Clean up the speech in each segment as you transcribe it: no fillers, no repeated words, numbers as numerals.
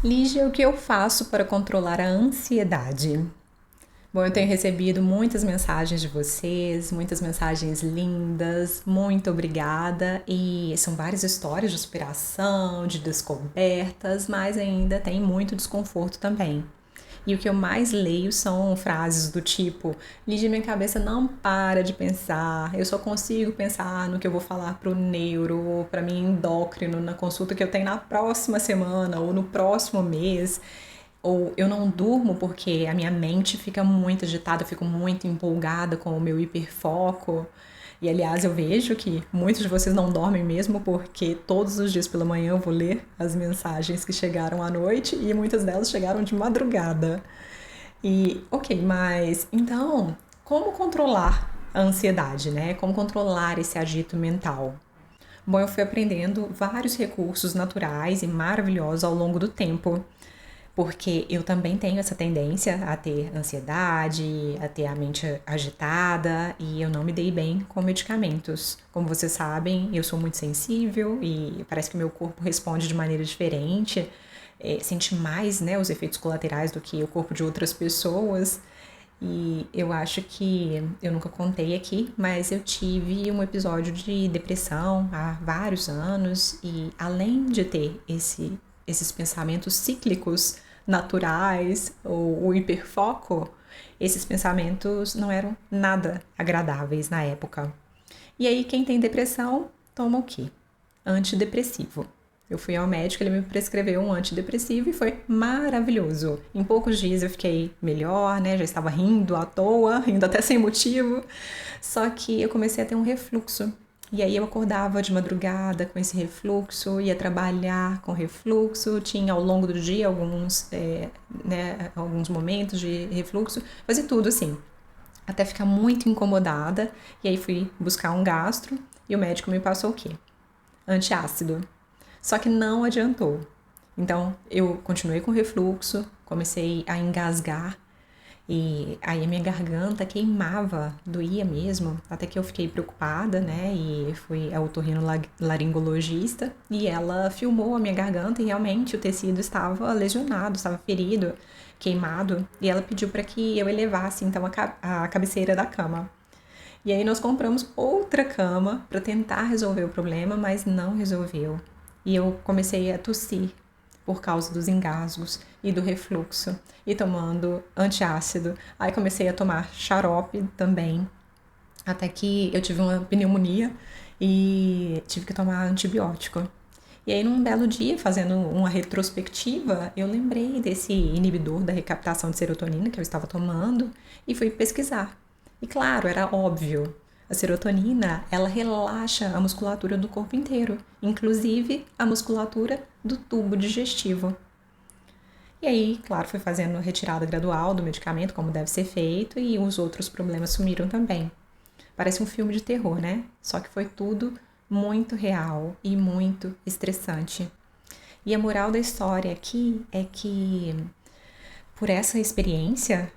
Lígia, o que eu faço para controlar a ansiedade? Bom, eu tenho recebido muitas mensagens de vocês, muitas mensagens lindas, muito obrigada. E são várias histórias de superação, de descobertas, mas ainda tem muito desconforto também. E o que eu mais leio são frases do tipo: Lígia, minha cabeça não para de pensar, eu só consigo pensar no que eu vou falar pro neuro ou pra minha endócrino na consulta que eu tenho na próxima semana ou no próximo mês. Ou eu não durmo porque a minha mente fica muito agitada, eu fico muito empolgada com o meu hiperfoco. E aliás, eu vejo que muitos de vocês não dormem mesmo porque todos os dias pela manhã eu vou ler as mensagens que chegaram à noite e muitas delas chegaram de madrugada. E, ok, mas então, como controlar a ansiedade, né? Como controlar esse agito mental? Bom, eu fui aprendendo vários recursos naturais e maravilhosos ao longo do tempo, porque eu também tenho essa tendência a ter ansiedade, a ter a mente agitada e eu não me dei bem com medicamentos. Como vocês sabem, eu sou muito sensível e parece que meu corpo responde de maneira diferente, sente mais, né, os efeitos colaterais do que o corpo de outras pessoas. E eu acho que eu nunca contei aqui, mas eu tive um episódio de depressão há vários anos e além de ter esses pensamentos cíclicos naturais ou o hiperfoco, esses pensamentos não eram nada agradáveis na época. E aí quem tem depressão toma o quê? Antidepressivo. Eu fui ao médico, ele me prescreveu um antidepressivo e foi maravilhoso. Em poucos dias eu fiquei melhor, né? Já estava rindo à toa, rindo até sem motivo. Só que eu comecei a ter um refluxo. E aí eu acordava de madrugada com esse refluxo, ia trabalhar com refluxo, tinha ao longo do dia alguns momentos de refluxo, fazia tudo assim, até ficar muito incomodada. E aí fui buscar um gastro e o médico me passou o quê? Antiácido. Só que não adiantou. Então eu continuei com refluxo, comecei a engasgar e aí a minha garganta queimava, doía mesmo, até que eu fiquei preocupada, né? E fui ao otorrinolaringologista e ela filmou a minha garganta e realmente o tecido estava lesionado, estava ferido, queimado, e ela pediu para que eu elevasse então a cabeceira da cama. E aí nós compramos outra cama para tentar resolver o problema, mas não resolveu. E eu comecei a tossir por causa dos engasgos e do refluxo e tomando antiácido. Aí comecei a tomar xarope também, até que eu tive uma pneumonia e tive que tomar antibiótico. E aí, num belo dia, fazendo uma retrospectiva, eu lembrei desse inibidor da recaptação de serotonina que eu estava tomando e fui pesquisar. E claro, era óbvio. A serotonina, ela relaxa a musculatura do corpo inteiro, inclusive a musculatura do tubo digestivo. E aí, claro, fui fazendo retirada gradual do medicamento, como deve ser feito, e os outros problemas sumiram também. Parece um filme de terror, né? Só que foi tudo muito real e muito estressante. E a moral da história aqui é que, por essa experiência,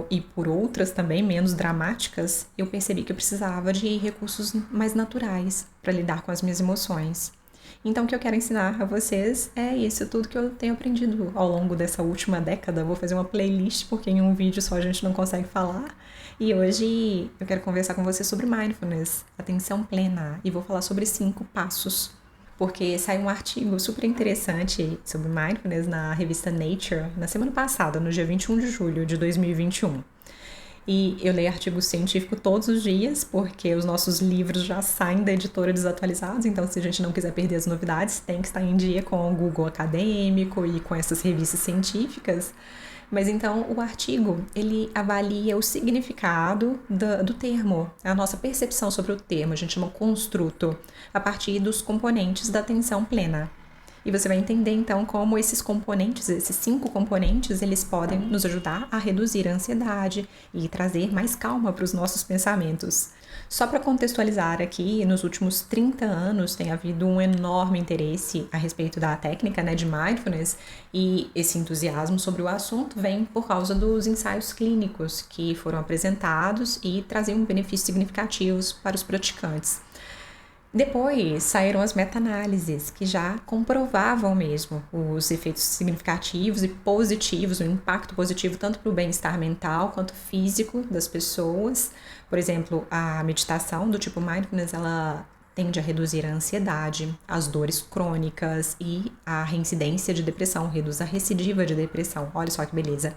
e por outras também menos dramáticas, eu percebi que eu precisava de recursos mais naturais para lidar com as minhas emoções. Então, o que eu quero ensinar a vocês é isso tudo que eu tenho aprendido ao longo dessa última década. Vou fazer uma playlist, porque em um vídeo só a gente não consegue falar. E hoje eu quero conversar com vocês sobre mindfulness, atenção plena, e vou falar sobre 5 passos. Porque saiu um artigo super interessante sobre mindfulness na revista Nature na semana passada, no dia 21 de julho de 2021. E eu leio artigo científico todos os dias, porque os nossos livros já saem da editora desatualizados, então se a gente não quiser perder as novidades, tem que estar em dia com o Google Acadêmico e com essas revistas científicas. Mas então o artigo, ele avalia o significado do termo, a nossa percepção sobre o termo, a gente chama construto, a partir dos componentes da atenção plena. E você vai entender então como esses componentes, esses 5 componentes, eles podem nos ajudar a reduzir a ansiedade e trazer mais calma para os nossos pensamentos. Só para contextualizar aqui, nos últimos 30 anos tem havido um enorme interesse a respeito da técnica, né, de mindfulness, e esse entusiasmo sobre o assunto vem por causa dos ensaios clínicos que foram apresentados e traziam benefícios significativos para os praticantes. Depois saíram as meta-análises, que já comprovavam mesmo os efeitos significativos e positivos, o impacto positivo tanto para o bem-estar mental quanto físico das pessoas. Por exemplo, a meditação do tipo mindfulness, ela tende a reduzir a ansiedade, as dores crônicas e a reincidência de depressão, reduz a recidiva de depressão. Olha só que beleza.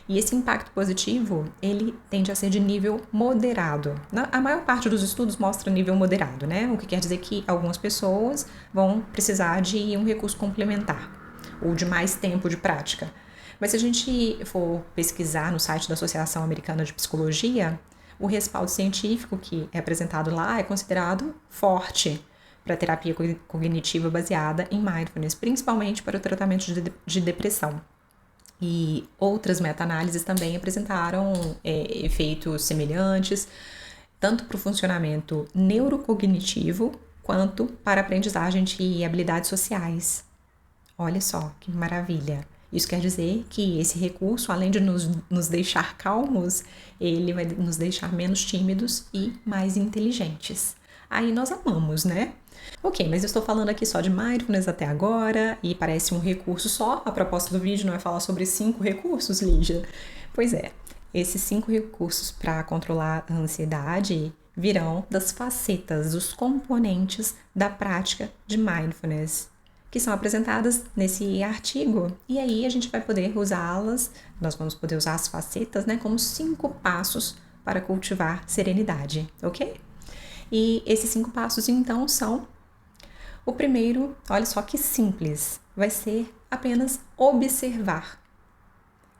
E esse impacto positivo, ele tende a ser de nível moderado. A maior parte dos estudos mostra nível moderado, né? O que quer dizer que algumas pessoas vão precisar de um recurso complementar ou de mais tempo de prática. Mas se a gente for pesquisar no site da Associação Americana de Psicologia, o respaldo científico que é apresentado lá é considerado forte para a terapia cognitiva baseada em mindfulness, principalmente para o tratamento de depressão. E outras meta-análises também apresentaram efeitos semelhantes, tanto para o funcionamento neurocognitivo, quanto para a aprendizagem de habilidades sociais. Olha só que maravilha! Isso quer dizer que esse recurso, além de nos deixar calmos, ele vai nos deixar menos tímidos e mais inteligentes. Aí nós amamos, né? Ok, mas eu estou falando aqui só de mindfulness até agora e parece um recurso só. A proposta do vídeo não é falar sobre 5 recursos, Lígia? Pois é, esses 5 recursos para controlar a ansiedade virão das facetas, dos componentes da prática de mindfulness, que são apresentadas nesse artigo. E aí a gente vai poder usá-las, nós vamos poder usar as facetas, né, como 5 passos para cultivar serenidade, ok? E esses 5 passos, então, são: o primeiro, olha só que simples, vai ser apenas observar.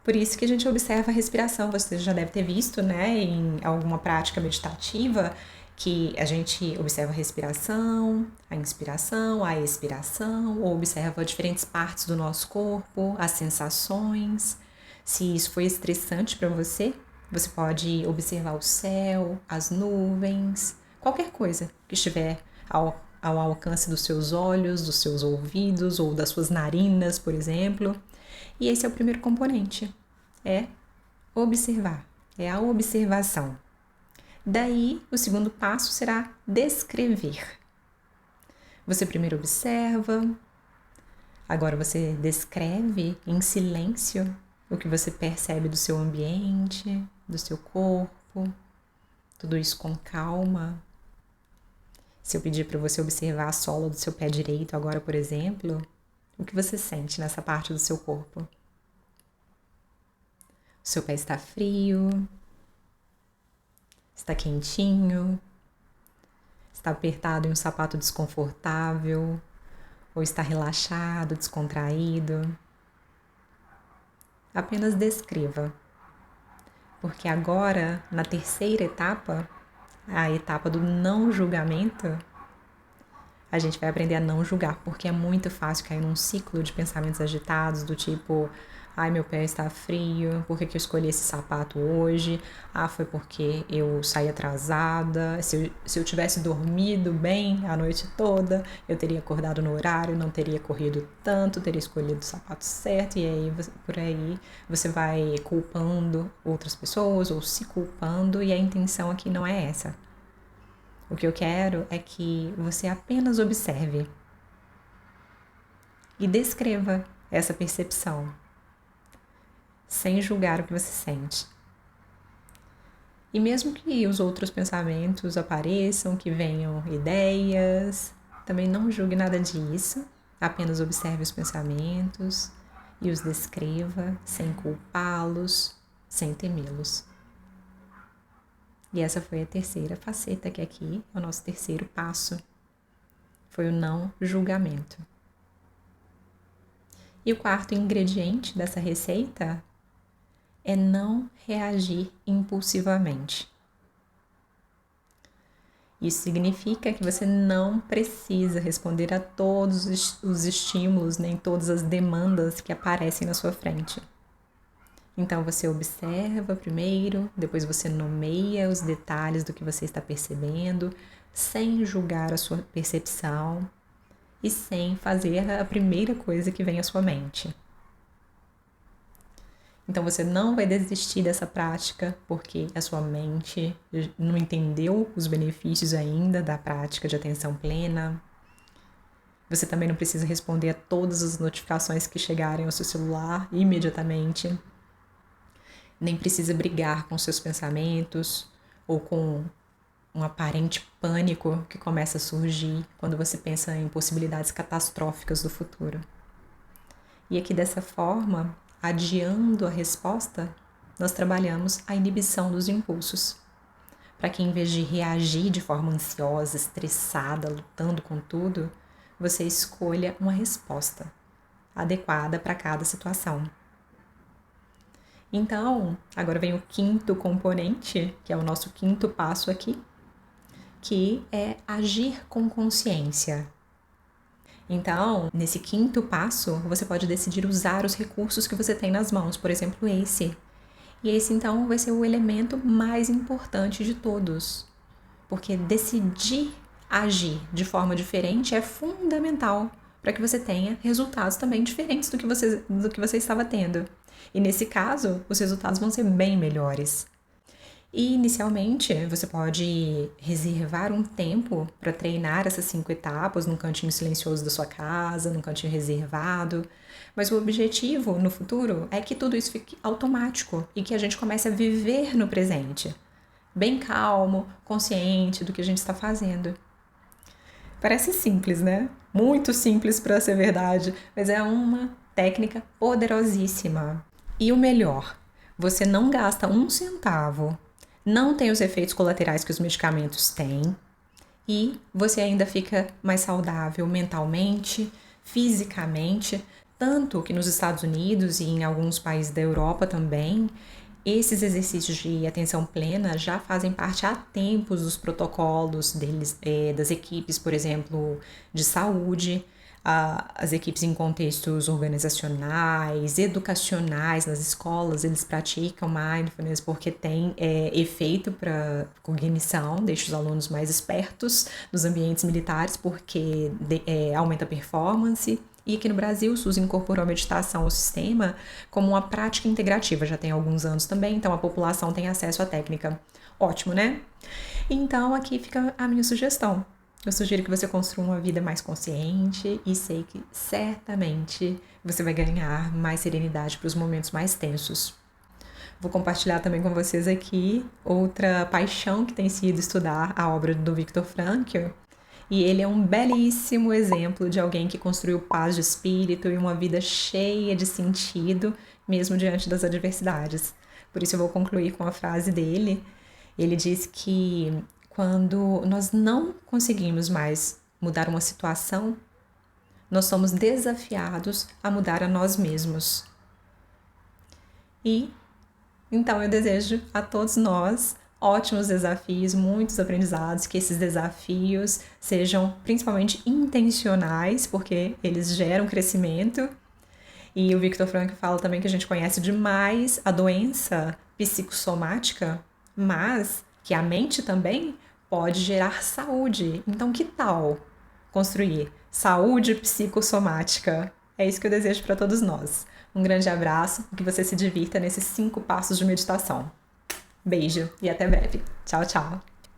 Por isso que a gente observa a respiração. Você já deve ter visto, né, em alguma prática meditativa, que a gente observa a respiração, a inspiração, a expiração, ou observa diferentes partes do nosso corpo, as sensações. Se isso foi estressante para você, você pode observar o céu, as nuvens, qualquer coisa que estiver ao alcance dos seus olhos, dos seus ouvidos ou das suas narinas, por exemplo. E esse é o primeiro componente, é observar, é a observação. Daí, o segundo passo será descrever. Você primeiro observa, agora você descreve em silêncio o que você percebe do seu ambiente, do seu corpo, tudo isso com calma. Se eu pedir para você observar a sola do seu pé direito agora, por exemplo, o que você sente nessa parte do seu corpo? O seu pé está frio? Está quentinho? Está apertado em um sapato desconfortável? Ou está relaxado, descontraído? Apenas descreva. Porque agora, na terceira etapa, a etapa do não julgamento, a gente vai aprender a não julgar, porque é muito fácil cair num ciclo de pensamentos agitados, do tipo: ai, meu pé está frio, por que eu escolhi esse sapato hoje? Ah, foi porque eu saí atrasada. Se eu tivesse dormido bem a noite toda, eu teria acordado no horário, não teria corrido tanto, teria escolhido o sapato certo. E aí, por aí, você vai culpando outras pessoas ou se culpando, e a intenção aqui não é essa. O que eu quero é que você apenas observe e descreva essa percepção, sem julgar o que você sente. E mesmo que os outros pensamentos apareçam, que venham ideias, também não julgue nada disso, apenas observe os pensamentos e os descreva sem culpá-los, sem temê-los. E essa foi a terceira faceta, que aqui é o nosso terceiro passo. Foi o não julgamento. E o quarto ingrediente dessa receita é não reagir impulsivamente. Isso significa que você não precisa responder a todos os estímulos, nem todas as demandas que aparecem na sua frente. Então você observa primeiro, depois você nomeia os detalhes do que você está percebendo, sem julgar a sua percepção e sem fazer a primeira coisa que vem à sua mente. Então você não vai desistir dessa prática porque a sua mente não entendeu os benefícios ainda da prática de atenção plena. Você também não precisa responder a todas as notificações que chegarem ao seu celular imediatamente. Nem precisa brigar com seus pensamentos ou com um aparente pânico que começa a surgir quando você pensa em possibilidades catastróficas do futuro. E aqui dessa forma, adiando a resposta, nós trabalhamos a inibição dos impulsos. Para que em vez de reagir de forma ansiosa, estressada, lutando com tudo, você escolha uma resposta adequada para cada situação. Então, agora vem o quinto componente, que é o nosso quinto passo aqui, que é agir com consciência. Então, nesse quinto passo, você pode decidir usar os recursos que você tem nas mãos, por exemplo, esse. E esse, então, vai ser o elemento mais importante de todos, porque decidir agir de forma diferente é fundamental para que você tenha resultados também diferentes do que você estava tendo. E nesse caso, os resultados vão ser bem melhores. E inicialmente, você pode reservar um tempo para treinar essas 5 etapas num cantinho silencioso da sua casa, num cantinho reservado. Mas o objetivo no futuro é que tudo isso fique automático e que a gente comece a viver no presente, bem calmo, consciente do que a gente está fazendo. Parece simples, né? Muito simples para ser verdade, mas é uma técnica poderosíssima. E o melhor, você não gasta 1 centavo, não tem os efeitos colaterais que os medicamentos têm e você ainda fica mais saudável mentalmente, fisicamente, tanto que nos Estados Unidos e em alguns países da Europa também, esses exercícios de atenção plena já fazem parte há tempos dos protocolos deles, das equipes, por exemplo, de saúde, as equipes em contextos organizacionais, educacionais, nas escolas, eles praticam mindfulness porque tem efeito para cognição, deixa os alunos mais espertos nos ambientes militares porque aumenta a performance. E aqui no Brasil, o SUS incorporou a meditação ao sistema como uma prática integrativa, já tem alguns anos também, então a população tem acesso à técnica. Ótimo, né? Então aqui fica a minha sugestão. Eu sugiro que você construa uma vida mais consciente e sei que certamente você vai ganhar mais serenidade para os momentos mais tensos. Vou compartilhar também com vocês aqui outra paixão que tem sido estudar a obra do Viktor Frankl. E ele é um belíssimo exemplo de alguém que construiu paz de espírito e uma vida cheia de sentido, mesmo diante das adversidades. Por isso eu vou concluir com a frase dele. Ele diz que quando nós não conseguimos mais mudar uma situação, nós somos desafiados a mudar a nós mesmos. E então eu desejo a todos nós ótimos desafios, muitos aprendizados, que esses desafios sejam principalmente intencionais, porque eles geram crescimento. E o Viktor Frankl fala também que a gente conhece demais a doença psicossomática, mas que a mente também pode gerar saúde. Então, que tal construir saúde psicossomática? É isso que eu desejo para todos nós. Um grande abraço e que você se divirta nesses 5 passos de meditação. Beijo e até breve. Tchau, tchau.